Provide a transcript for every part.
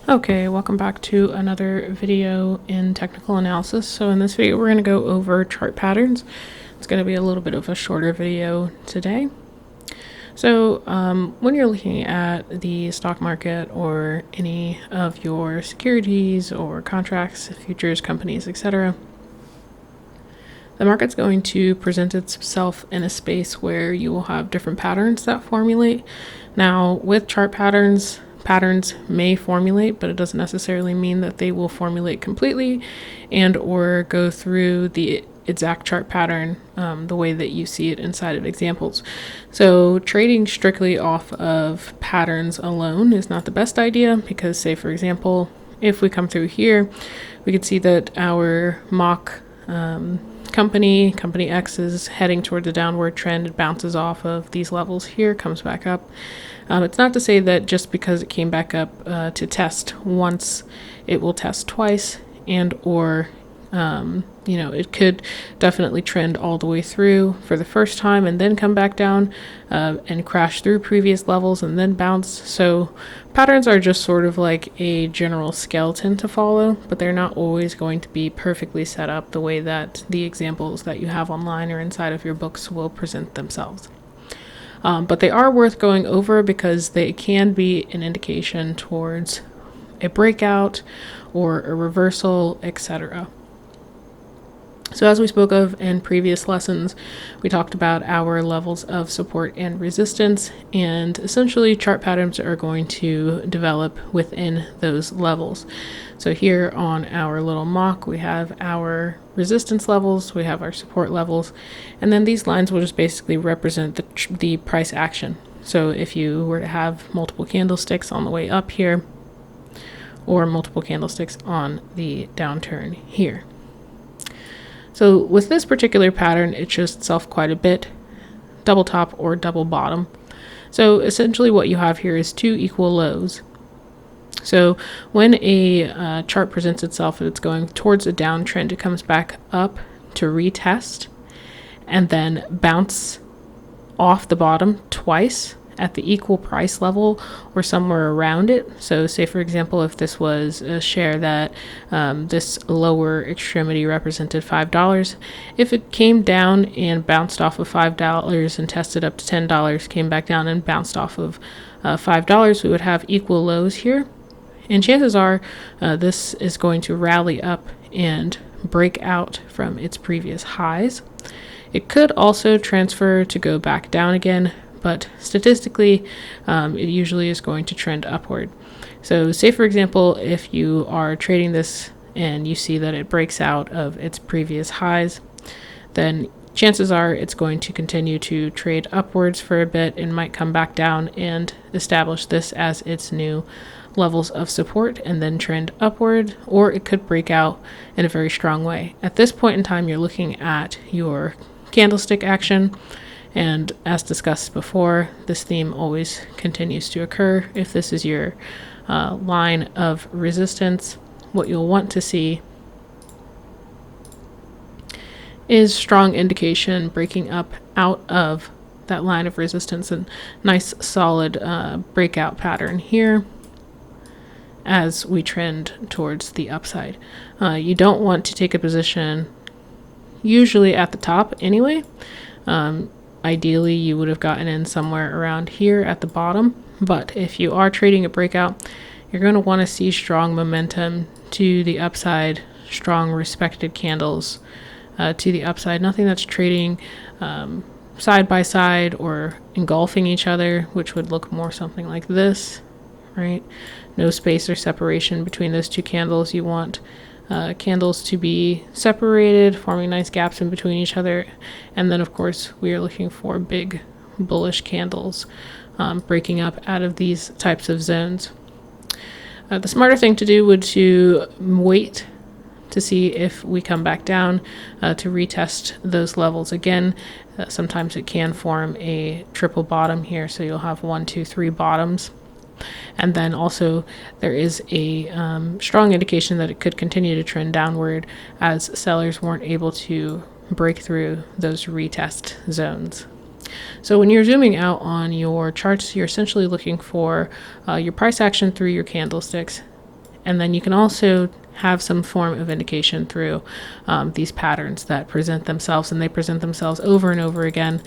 Okay, welcome back to another video in technical analysis. So in this video, we're going to go over chart patterns. It's going to be a little bit of a shorter video today. So when you're looking at the stock market or any of your securities or contracts, futures, companies, etc., the market's going to present itself in a space where you will have different patterns that formulate. Now, with chart patterns may formulate, but it doesn't necessarily mean that they will formulate completely and or go through the exact chart pattern the way that you see it inside of examples. So trading strictly off of patterns alone is not the best idea because, say for example, if we come through here, we can see that our mock company X is heading towards a downward trend. It bounces off of these levels here, comes back up. It's not to say that just because it came back up to test once, it will test twice, and or it could definitely trend all the way through for the first time and then come back down and crash through previous levels and then bounce. So patterns are just sort of like a general skeleton to follow, but they're not always going to be perfectly set up the way that the examples that you have online or inside of your books will present themselves. But they are worth going over because they can be an indication towards a breakout or a reversal, etc. So as we spoke of in previous lessons, we talked about our levels of support and resistance, and essentially chart patterns are going to develop within those levels. So here on our little mock, we have our resistance levels, we have our support levels, and then these lines will just basically represent the price action. So if you were to have multiple candlesticks on the way up here, or multiple candlesticks on the downturn here. So with this particular pattern, it shows itself quite a bit, double top or double bottom. So essentially what you have here is two equal lows. So when a chart presents itself and it's going towards a downtrend, it comes back up to retest and then bounce off the bottom twice at the equal price level or somewhere around it. So say for example, if this was a share that this lower extremity represented $5, if it came down and bounced off of $5 and tested up to $10, came back down and bounced off of $5, we would have equal lows here. And chances are this is going to rally up and break out from its previous highs. It could also transfer to go back down again, but statistically, it usually is going to trend upward. So say, for example, if you are trading this and you see that it breaks out of its previous highs, then chances are it's going to continue to trade upwards for a bit and might come back down and establish this as its new levels of support and then trend upward, or it could break out in a very strong way. At this point in time, you're looking at your candlestick action. And as discussed before, this theme always continues to occur. If this is your line of resistance, what you'll want to see is strong indication breaking up out of that line of resistance and nice solid breakout pattern here as we trend towards the upside. You don't want to take a position usually at the top anyway. Ideally, you would have gotten in somewhere around here at the bottom, but if you are trading a breakout, you're going to want to see strong momentum to the upside, strong respected candles to the upside, nothing that's trading side by side or engulfing each other, which would look more something like this, right? No space or separation between those two candles. You want candles to be separated, forming nice gaps in between each other. And then, of course, we are looking for big bullish candles breaking up out of these types of zones. The smarter thing to do would to wait to see if we come back down to retest those levels again. Sometimes it can form a triple bottom here, so you'll have 1, 2, 3 bottoms. And then also there is a strong indication that it could continue to trend downward as sellers weren't able to break through those retest zones. So when you're zooming out on your charts, you're essentially looking for your price action through your candlesticks And then you can also have some form of indication through these patterns that present themselves, and they present themselves over and over again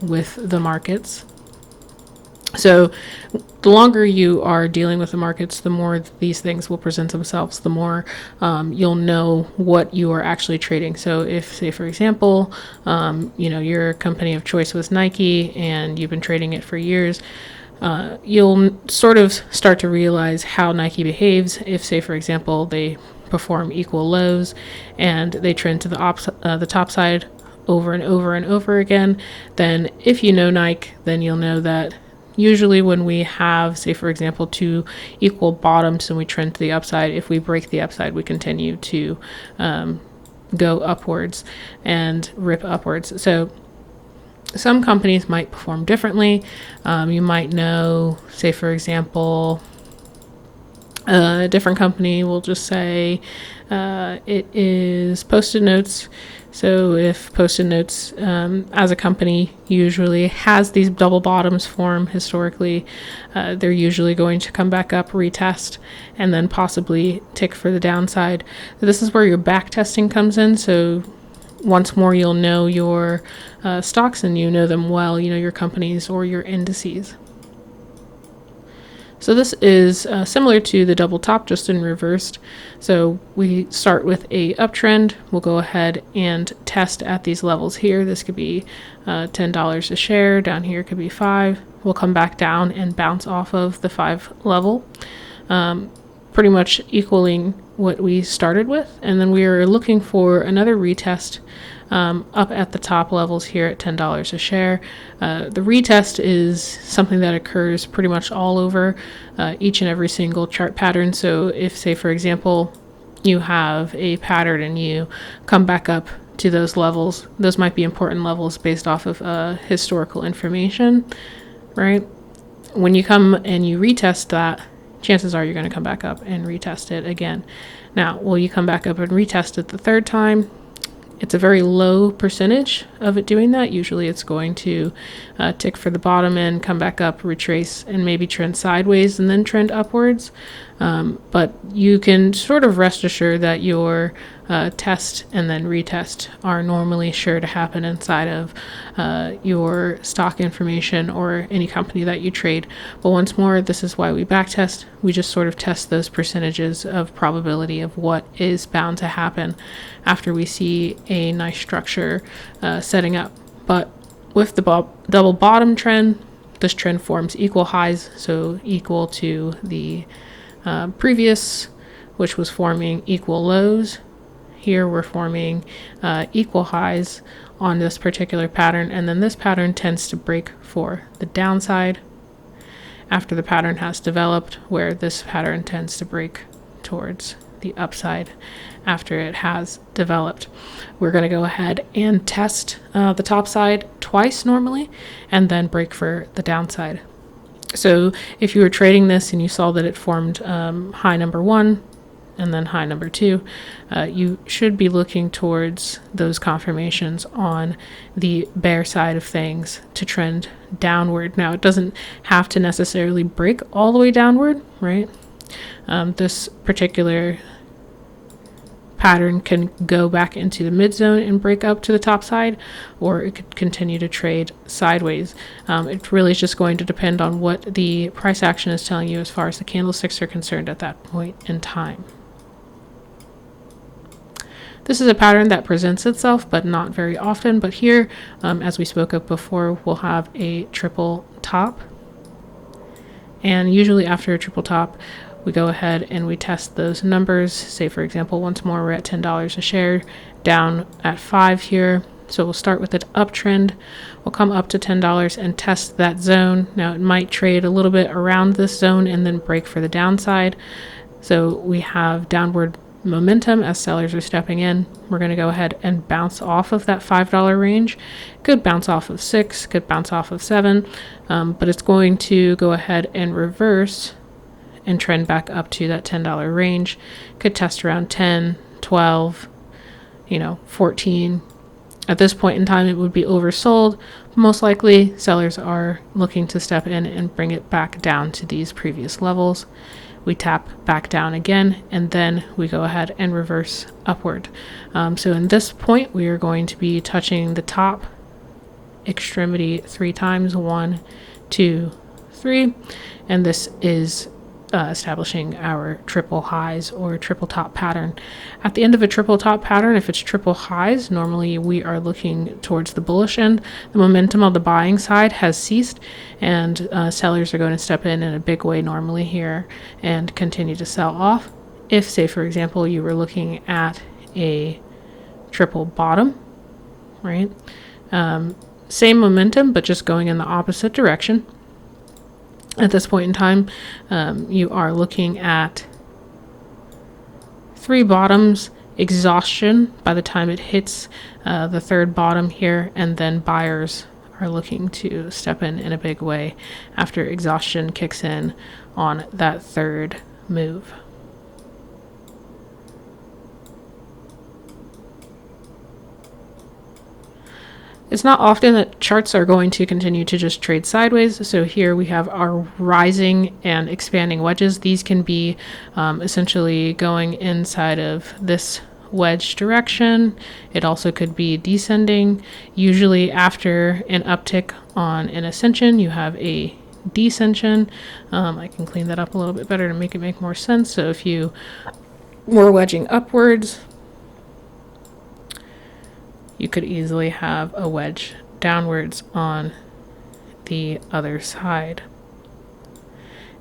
with the markets. So the longer you are dealing with the markets, the more these things will present themselves, the more you'll know what you are actually trading. So if, say, for example, your company of choice was Nike and you've been trading it for years, you'll sort of start to realize how Nike behaves if, say, for example, they perform equal lows and they trend to the top side over and over and over again. Then if you know Nike, then you'll know that usually when we have, say, for example, two equal bottoms and we trend to the upside, if we break the upside, we continue to go upwards and rip upwards. So some companies might perform differently. You might know, say, for example, a different company will just say it is Post-it Notes. So if Post-it Notes as a company usually has these double bottoms form historically, they're usually going to come back up, retest, and then possibly tick for the downside. So this is where your back testing comes in. So once more, you'll know your stocks, and you know them well, you know your companies or your indices. So this is similar to the double top, just in reversed. So we start with a uptrend. We'll go ahead and test at these levels here. This could be $10 a share. Down here could be $5. We'll come back down and bounce off of the 5 level, pretty much equaling what we started with. And then we are looking for another retest up at the top levels here at $10 a share. The retest is something that occurs pretty much all over each and every single chart pattern. So if, say, for example, you have a pattern and you come back up to those levels, those might be important levels based off of historical information, right? When you come and you retest that, chances are you're going to come back up and retest it again. Now, will you come back up and retest it the third time? It's a very low percentage of it doing that. Usually it's going to tick for the bottom end, come back up, retrace, and maybe trend sideways and then trend upwards. But you can sort of rest assured that your test and then retest are normally sure to happen inside of your stock information or any company that you trade. But once more, this is why we backtest. We just sort of test those percentages of probability of what is bound to happen after we see a nice structure setting up. But with the double bottom trend, this trend forms equal highs, so equal to the previous, which was forming equal lows. Here we're forming equal highs on this particular pattern, and then this pattern tends to break for the downside after the pattern has developed, where this pattern tends to break towards the upside after it has developed. We're going to go ahead and test the top side twice normally, and then break for the downside. So if you were trading this and you saw that it formed high number 1 and then high number 2, you should be looking towards those confirmations on the bear side of things to trend downward. Now, it doesn't have to necessarily break all the way downward, right? This particular pattern can go back into the mid zone and break up to the top side, or it could continue to trade sideways. It really is just going to depend on what the price action is telling you as far as the candlesticks are concerned at that point in time. This is a pattern that presents itself, but not very often. But here, as we spoke of before, we'll have a triple top. And usually after a triple top, we go ahead and we test those numbers. Say, for example, once more, we're at $10 a share, down at 5 here. So we'll start with an uptrend. We'll come up to $10 and test that zone. Now, it might trade a little bit around this zone and then break for the downside. So we have downward momentum as sellers are stepping in. We're going to go ahead and bounce off of that $5 range. Could bounce off of 6, could bounce off of 7, but it's going to go ahead and reverse and trend back up to that $10 range. Could test around 10, 12, 14. At this point in time, it would be oversold. Most likely, sellers are looking to step in and bring it back down to these previous levels. we tap back down again, and then we go ahead and reverse upward. So in this point, we are going to be touching the top extremity 3 times, 1, 2, 3, and this is establishing our triple highs or triple top pattern. At the end of a triple top pattern, if it's triple highs, normally we are looking towards the bullish end. The momentum on the buying side has ceased, and sellers are going to step in a big way normally here and continue to sell off. If, say, for example, you were looking at a triple bottom, right? Same momentum, but just going in the opposite direction. At this point in time, you are looking at 3 bottoms, exhaustion by the time it hits the 3rd bottom here, and then buyers are looking to step in a big way after exhaustion kicks in on that 3rd move. It's not often that charts are going to continue to just trade sideways. So here we have our rising and expanding wedges. These can be essentially going inside of this wedge direction. It also could be descending. Usually after an uptick on an ascension, you have a descension. I can clean that up a little bit better to make it make more sense. So if you were wedging upwards, you could easily have a wedge downwards on the other side.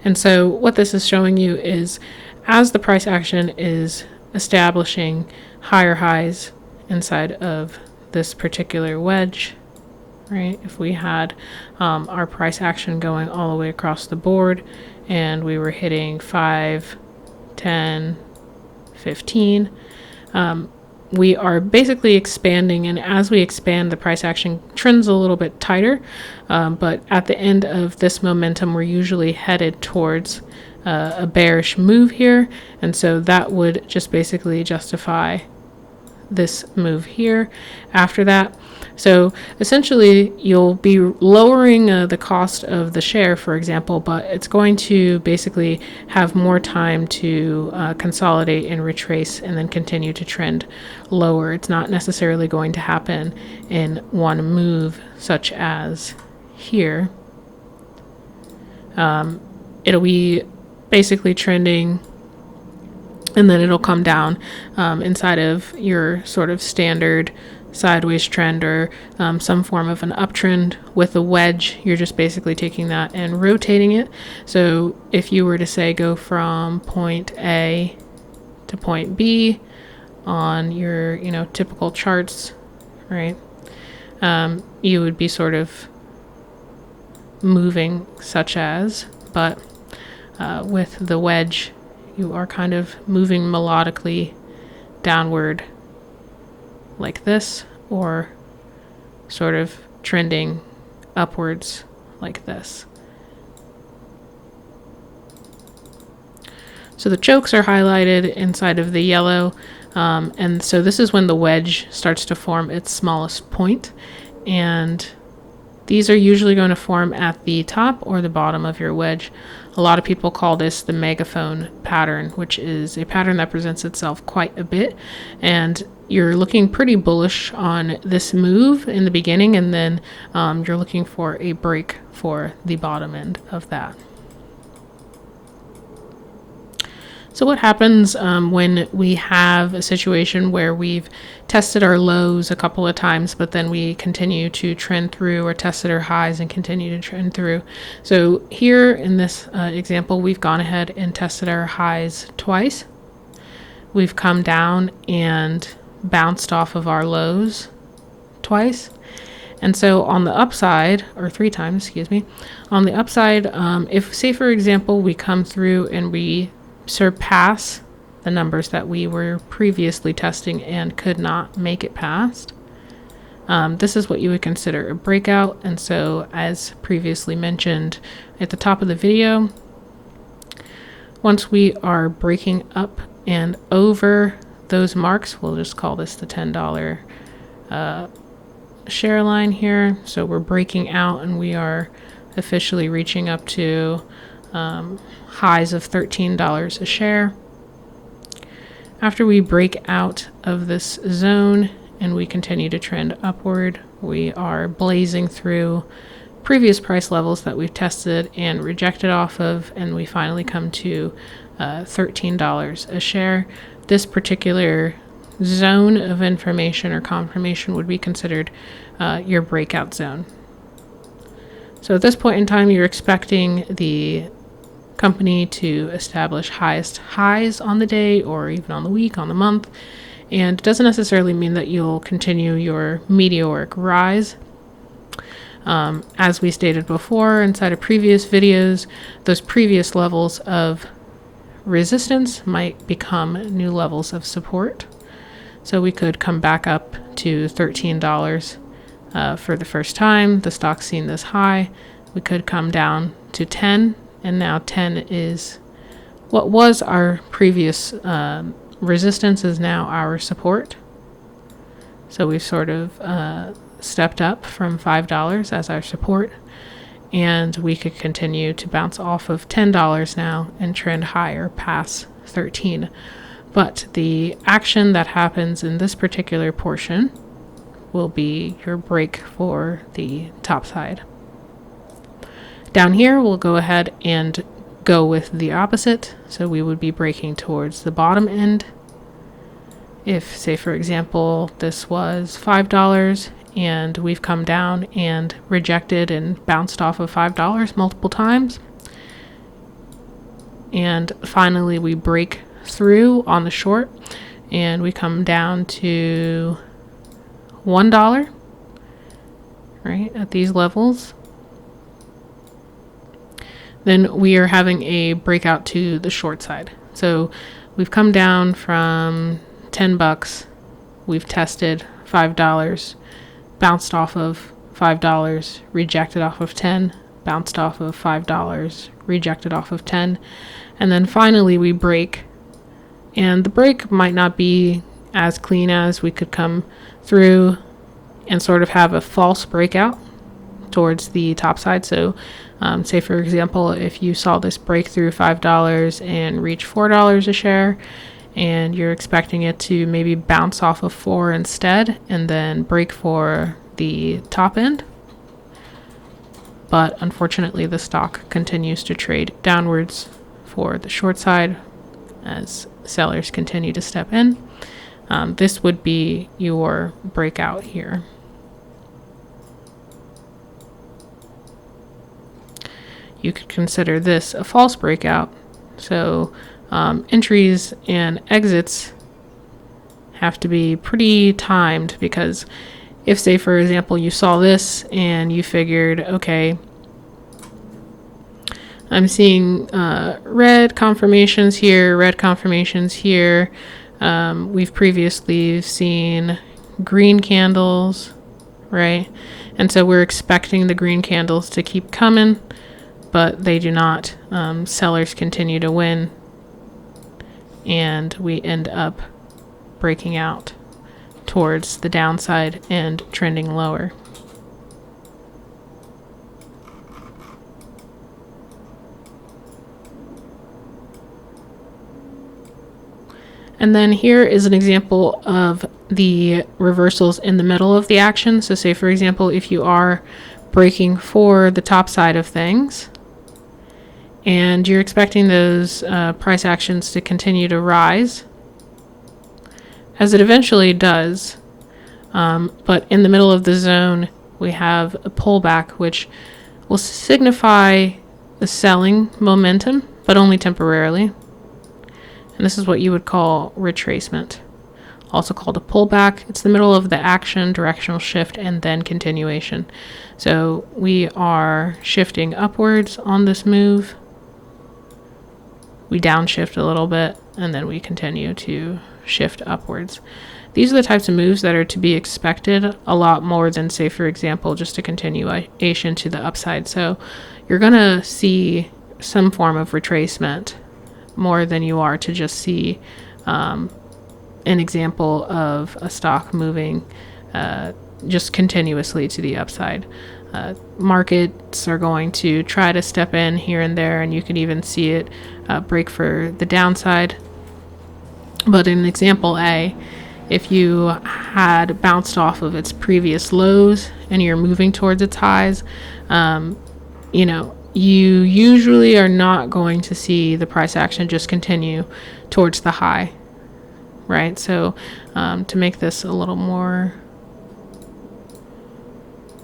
And so what this is showing you is as the price action is establishing higher highs inside of this particular wedge, right? If we had our price action going all the way across the board and we were hitting 5, 10, 15, we are basically expanding, and as we expand, the price action trends a little bit tighter, but at the end of this momentum, we're usually headed towards a bearish move here, and so that would just basically justify this move here after that. So essentially you'll be lowering the cost of the share, for example, but it's going to basically have more time to consolidate and retrace and then continue to trend lower. It's not necessarily going to happen in one move, such as here. It'll be basically trending, and then it'll come down inside of your sort of standard sideways trend or some form of an uptrend. With a wedge, you're just basically taking that and rotating it. So if you were to say go from point A to point B on your typical charts, right, you would be sort of moving such as, but with the wedge you are kind of moving melodically downward like this, or sort of trending upwards like this. So the chokes are highlighted inside of the yellow, and so this is when the wedge starts to form its smallest point, and these are usually going to form at the top or the bottom of your wedge. A lot of people call this the megaphone pattern, which is a pattern that presents itself quite a bit, and you're looking pretty bullish on this move in the beginning, and then you're looking for a break for the bottom end of that. So what happens when we have a situation where we've tested our lows a couple of times, but then we continue to trend through, or tested our highs and continue to trend through? So here in this example, we've gone ahead and tested our highs twice. We've come down and bounced off of our lows twice. And so on the upside, or 3 times, excuse me, on the upside, if, say, for example, we come through and we surpass the numbers that we were previously testing and could not make it past, this is what you would consider a breakout. And so, as previously mentioned at the top of the video, once we are breaking up and over those marks, we'll just call this the $10 share line here. So we're breaking out and we are officially reaching up to highs of $13 a share. After we break out of this zone and we continue to trend upward, we are blazing through previous price levels that we've tested and rejected off of, and we finally come to $13 a share. This particular zone of information or confirmation would be considered your breakout zone. So at this point in time, you're expecting the company to establish highest highs on the day or even on the week, on the month, and it doesn't necessarily mean that you'll continue your meteoric rise. As we stated before inside of previous videos, those previous levels of resistance might become new levels of support. So we could come back up to $13 for the first time. The stock's seen this high. We could come down to 10, and now 10 is what was our previous resistance is now our support. So we've sort of stepped up from $5 as our support, and we could continue to bounce off of $10 now and trend higher past 13. But the action that happens in this particular portion will be your break for the top side. Down here, we'll go ahead and go with the opposite. So we would be breaking towards the bottom end. If, say, for example, this was $5 and we've come down and rejected and bounced off of $5 multiple times, and finally we break through on the short and we come down to $1, right, at these levels, then we are having a breakout to the short side. So we've come down from $10, we've tested $5, bounced off of $5, rejected off of 10, bounced off of $5, rejected off of 10, and then finally we break. And the break might not be as clean as we could come through and sort of have a false breakout towards the top side. So say, for example, if you saw this break through $5 and reach $4 a share, and you're expecting it to maybe bounce off of 4 instead and then break for the top end. But unfortunately, the stock continues to trade downwards for the short side as sellers continue to step in. This would be your breakout here. You could consider this a false breakout. So entries and exits have to be pretty timed, because if, say, for example, you saw this and you figured, okay, I'm seeing red confirmations here, red confirmations here. We've previously seen green candles, right? And so we're expecting the green candles to keep coming, but they do not. Sellers continue to win, and we end up breaking out towards the downside and trending lower. And then here is an example of the reversals in the middle of the action. So say, for example, if you are breaking for the top side of things and you're expecting those price actions to continue to rise, as it eventually does, but in the middle of the zone we have a pullback, which will signify the selling momentum, but only temporarily. And this is what you would call retracement, also called a pullback. It's the middle of the action, directional shift, and then continuation. So we are shifting upwards on this move. We downshift a little bit, and then we continue to shift upwards. These are the types of moves that are to be expected a lot more than, say, for example, just a continuation to the upside. So you're going to see some form of retracement more than you are to just see an example of a stock moving just continuously to the upside. Markets are going to try to step in here and there, and you can even see it break for the downside. But in example A, if you had bounced off of its previous lows and you're moving towards its highs, you usually are not going to see the price action just continue towards the high, right? So to make this a little more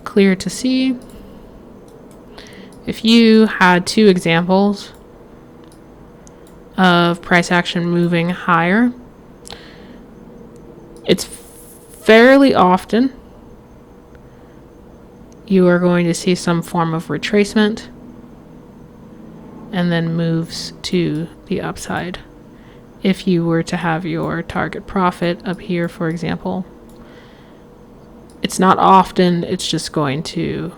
clear to see, if you had two examples of price action moving higher, it's fairly often you are going to see some form of retracement and then moves to the upside. If you were to have your target profit up here, for example, it's not often, it's just going to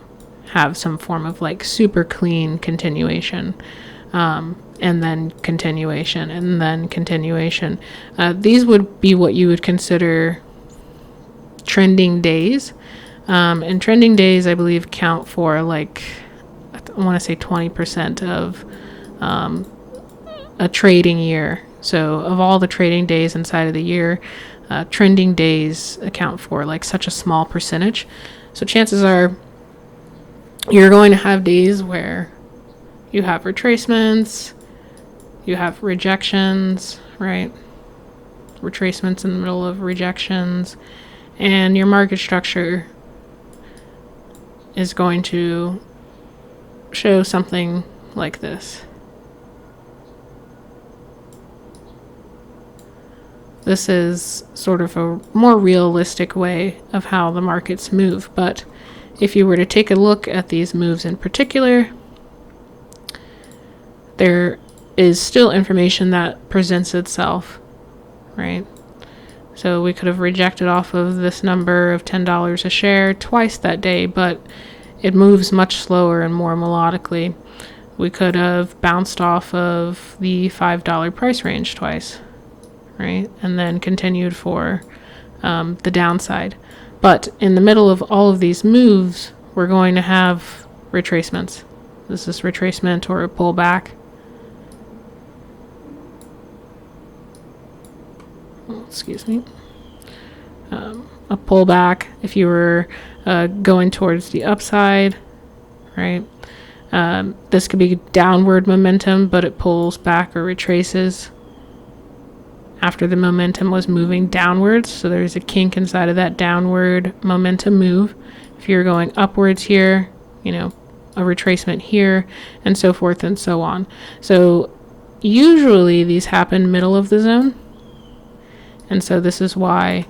have some form of like super clean continuation, and then continuation, and then continuation. These would be what you would consider trending days. And trending days, I believe, count for like, I want to say 20% of a trading year. So of all the trading days inside of the year, trending days account for like such a small percentage. So chances are you're going to have days where you have retracements, you have rejections, right? Retracements in the middle of rejections, and your market structure is going to show something like this. This is sort of a more realistic way of how the markets move, but if you were to take a look at these moves in particular, there is still information that presents itself, right? So we could have rejected off of this number of $10 a share twice that day, but it moves much slower and more melodically. We could have bounced off of the $5 price range twice, right? And then continued for the downside. But in the middle of all of these moves, we're going to have retracements. This is retracement or a pullback. Excuse me. A pullback if you were going towards the upside, right? This could be downward momentum, but it pulls back or retraces after the momentum was moving downwards. So there's a kink inside of that downward momentum move. If you're going upwards here, a retracement here, and so forth and so on. So usually these happen middle of the zone. And so this is why,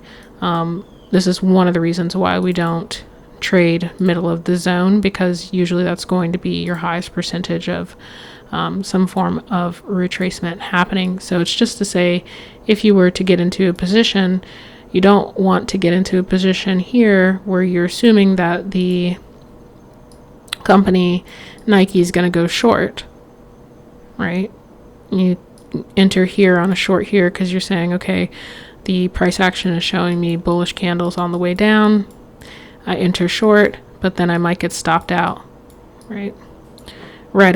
this is one of the reasons why we don't trade middle of the zone, because usually that's going to be your highest percentage of some form of retracement happening. So it's just to say, if you were to get into a position, you don't want to get into a position here where you're assuming that the company Nike is going to go short, right? You enter here on a short here because you're saying, okay, the price action is showing me bullish candles on the way down. I enter short, but then I might get stopped out, right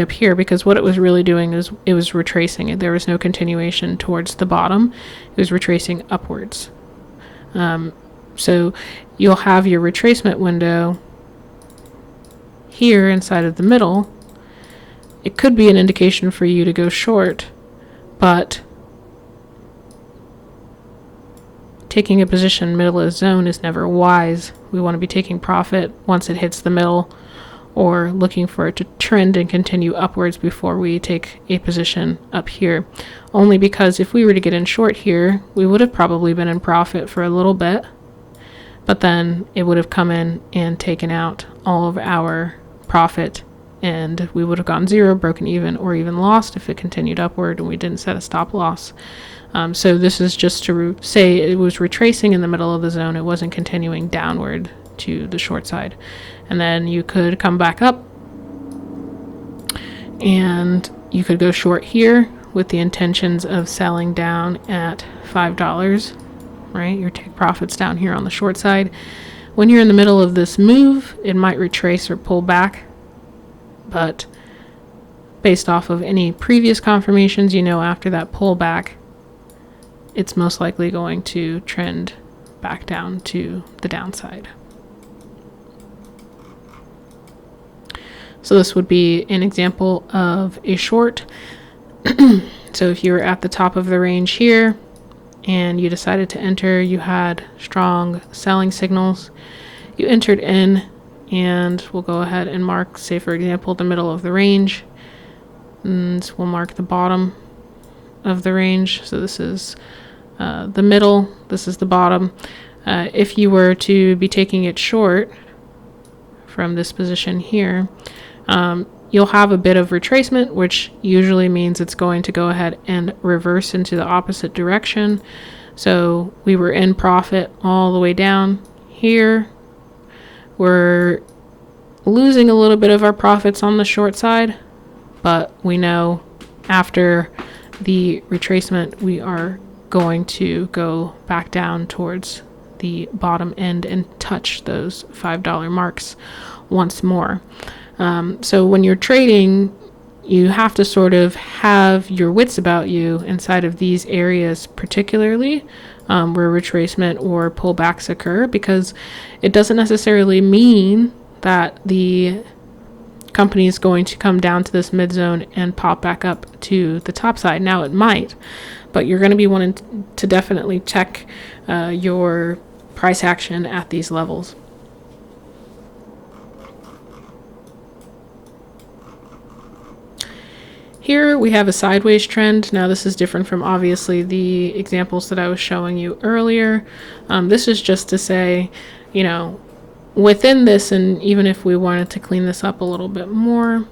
up here, because what it was really doing is it was retracing. There was no continuation towards the bottom. It was retracing upwards. So you'll have your retracement window here inside of the middle. It could be an indication for you to go short, but taking a position middle of the zone is never wise. We want to be taking profit once it hits the middle, or looking for it to trend and continue upwards before we take a position up here. Only because if we were to get in short here, we would have probably been in profit for a little bit, but then it would have come in and taken out all of our profit, and we would have gone zero, broken even, or even lost if it continued upward and we didn't set a stop loss. So this is just to say it was retracing in the middle of the zone. It wasn't continuing downward to the short side. And then you could come back up and you could go short here with the intentions of selling down at $5, right? Your take profits down here on the short side. when you're in the middle of this move, it might retrace or pull back, but based off of any previous confirmations, you know, after that pullback, it's most likely going to trend back down to the downside. So this would be an example of a short. So if you were at the top of the range here and you decided to enter, you had strong selling signals, you entered in, and we'll go ahead and mark, say for example, the middle of the range, and we'll mark the bottom of the range. So this is the middle, this is the bottom. If you were to be taking it short from this position here, you'll have a bit of retracement, which usually means it's going to go ahead and reverse into the opposite direction. So we were in profit all the way down here. We're losing a little bit of our profits on the short side, but we know after the retracement, we are going to go back down towards the bottom end and touch those $5 marks once more. So when you're trading, you have to sort of have your wits about you inside of these areas, particularly where retracement or pullbacks occur, because it doesn't necessarily mean that the company is going to come down to this mid zone and pop back up to the top side. Now it might, but you're going to be wanting to definitely check your price action at these levels. Here we have a sideways trend. Now this is different from obviously the examples that I was showing you earlier. This is just to say, you know, within this, and even if we wanted to clean this up a little bit more,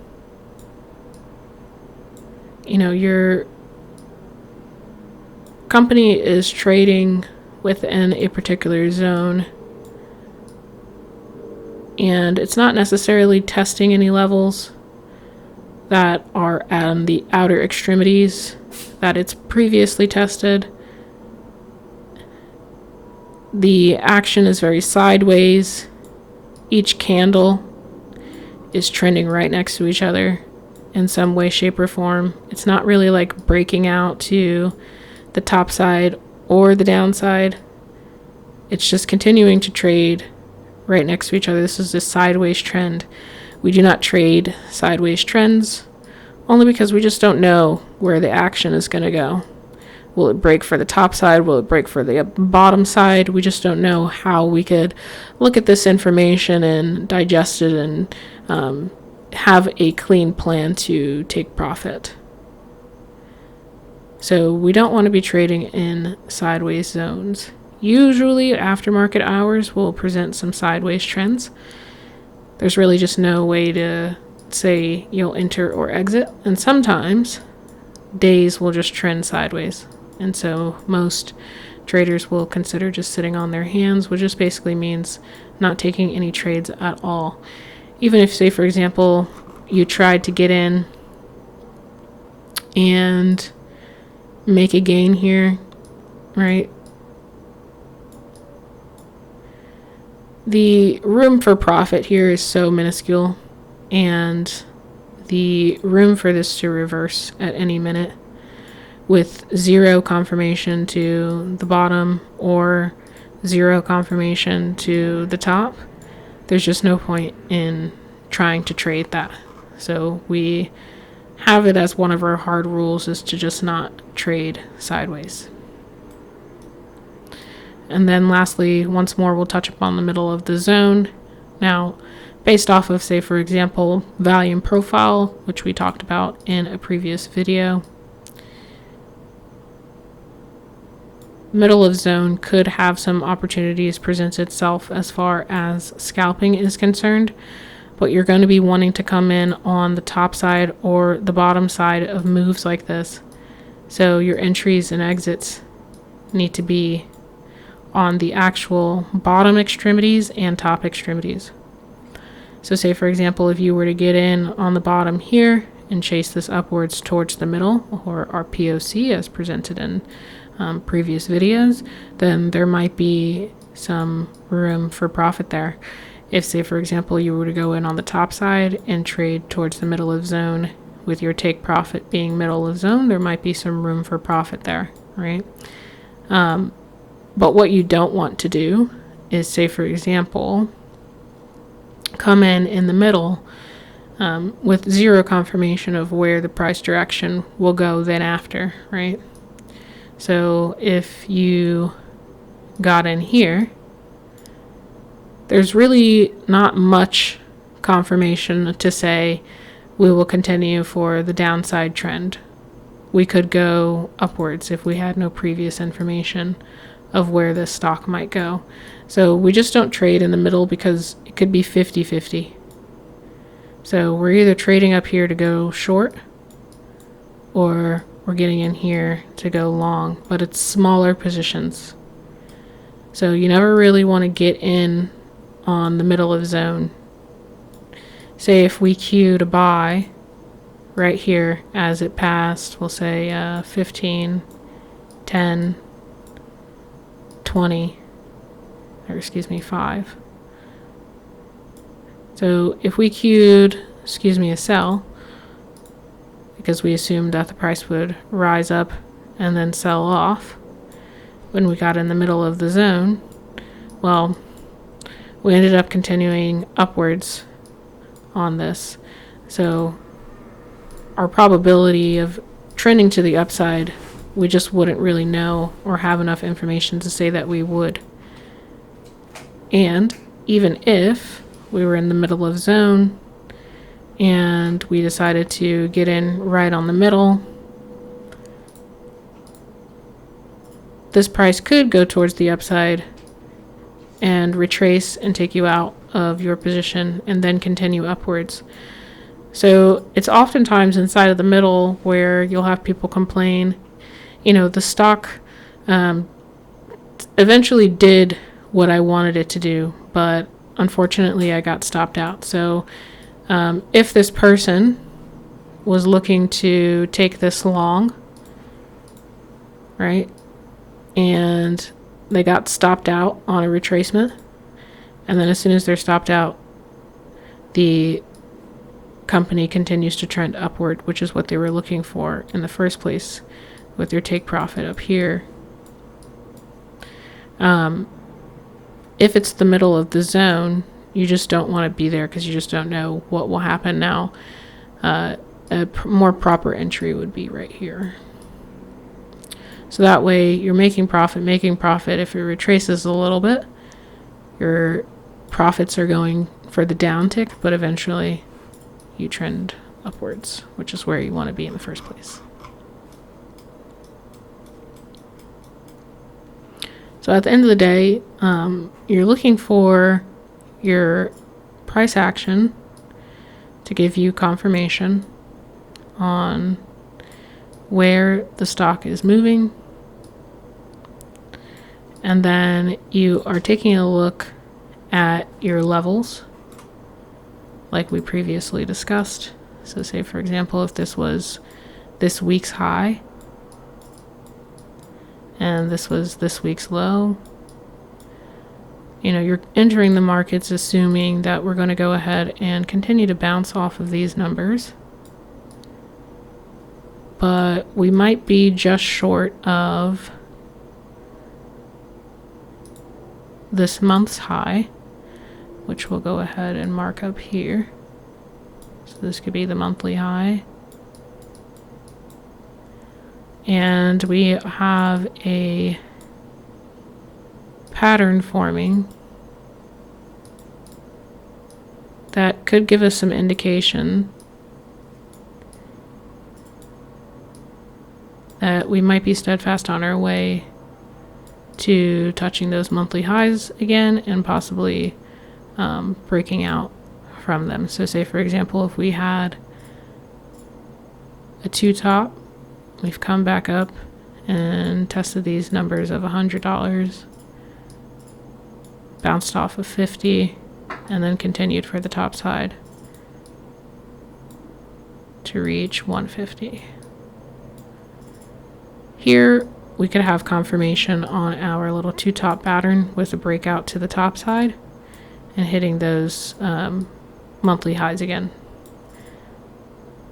you know, your company is trading within a particular zone, and it's not necessarily testing any levels that are on the outer extremities that it's previously tested. The action is very sideways. Each candle is trending right next to each other in some way, shape, or form. It's not really like breaking out to the top side or the downside. It's just continuing to trade right next to each other. This is a sideways trend. We do not trade sideways trends, only because we just don't know where the action is going to go. Will it break for the top side? Will it break for the bottom side? We just don't know how we could look at this information and digest it and have a clean plan to take profit. So we don't want to be trading in sideways zones. Usually aftermarket hours will present some sideways trends. There's really just no way to say you'll enter or exit, and sometimes days will just trend sideways, and so most traders will consider just sitting on their hands, which just basically means not taking any trades at all. Even if, say for example, you tried to get in and make a gain here, right? The room for profit here is so minuscule, and the room for this to reverse at any minute with zero confirmation to the bottom or zero confirmation to the top, there's just no point in trying to trade that. So we have it as one of our hard rules is to just not trade sideways. And then lastly, once more, we'll touch upon the middle of the zone. Now, based off of, say, for example, volume profile, which we talked about in a previous video, middle of zone could have some opportunities present itself as far as scalping is concerned, but you're going to be wanting to come in on the top side or the bottom side of moves like this. So your entries and exits need to be on the actual bottom extremities and top extremities. So say for example, if you were to get in on the bottom here and chase this upwards towards the middle, or our POC as presented in previous videos, then there might be some room for profit there. If, say, for example, you were to go in on the top side and trade towards the middle of zone with your take profit being middle of zone, there might be some room for profit there, right? But what you don't want to do is, say, for example, come in the middle with zero confirmation of where the price direction will go then after, right? So if you got in here, there's really not much confirmation to say we will continue for the downside trend. We could go upwards if we had no previous information of where this stock might go. So we just don't trade in the middle because it could be 50-50. So we're either trading up here to go short or we're getting in here to go long, but it's smaller positions. So you never really want to get in on the middle of zone. Say if we queue to buy right here as it passed, we'll say 15, 10, 20, or excuse me, 5. So if we queued, a sell, because we assumed that the price would rise up and then sell off when we got in the middle of the zone, well, we ended up continuing upwards on this. So our probability of trending to the upside, we just wouldn't really know or have enough information to say that we would. And even if we were in the middle of zone and we decided to get in right on the middle, this price could go towards the upside and retrace and take you out of your position and then continue upwards. So it's oftentimes inside of the middle where you'll have people complain, the stock eventually did what I wanted it to do, but unfortunately I got stopped out. So if this person was looking to take this long, right, and they got stopped out on a retracement, and then as soon as they're stopped out, the company continues to trend upward, which is what they were looking for in the first place with your take profit up here. If it's the middle of the zone, you just don't want to be there because you just don't know what will happen now. A more proper entry would be right here. So that way you're making profit. If it retraces a little bit, your profits are going for the down tick, but eventually you trend upwards, which is where you want to be in the first place. So at the end of the day, you're looking for your price action to give you confirmation on where the stock is moving. And then you are taking a look at your levels like we previously discussed. So say, for example, if this was this week's high and this was this week's low, you're entering the markets assuming that we're going to go ahead and continue to bounce off of these numbers. But we might be just short of this month's high, which we'll go ahead and mark up here. So this could be the monthly high. And we have a pattern forming that could give us some indication that we might be steadfast on our way to touching those monthly highs again and possibly breaking out from them. So say, for example, if we had a two top, we've come back up and tested these numbers of $100, bounced off of 50, and then continued for the top side to reach 150. Here, we could have confirmation on our little two top pattern with a breakout to the top side and hitting those monthly highs again.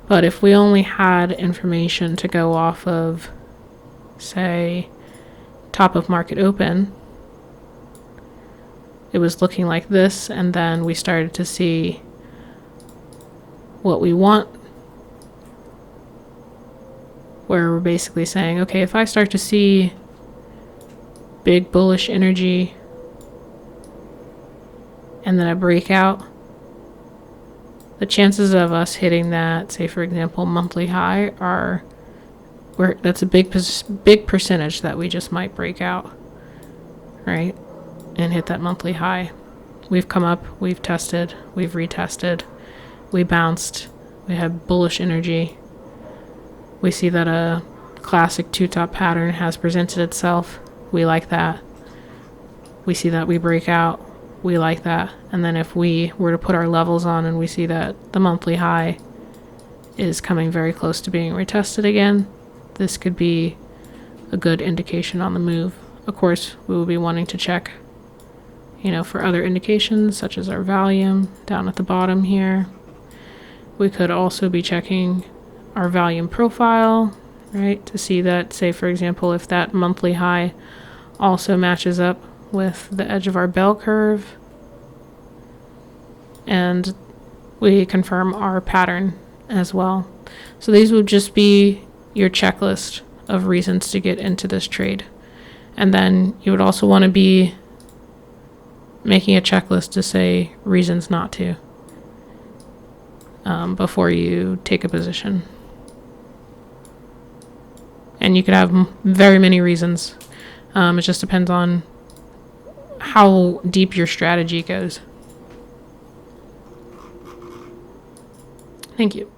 But if we only had information to go off of, say, top of market open, it was looking like this, and then we started to see what we want, where we're basically saying, okay, if I start to see big bullish energy and then a breakout, the chances of us hitting that, say for example, monthly high are, that's a big percentage that we just might break out, right, and hit that monthly high. We've come up, we've tested, we've retested, we bounced, we had bullish energy. We see that a classic two-top pattern has presented itself. We like that. We see that we break out. We like that. And then if we were to put our levels on and we see that the monthly high is coming very close to being retested again, this could be a good indication on the move. Of course, we will be wanting to check, for other indications such as our volume down at the bottom here. We could also be checking our volume profile, right, to see that, say for example, if that monthly high also matches up with the edge of our bell curve, and we confirm our pattern as well. So these would just be your checklist of reasons to get into this trade. And then you would also want to be making a checklist to say reasons not to before you take a position. And you could have very many reasons. It just depends on how deep your strategy goes. Thank you.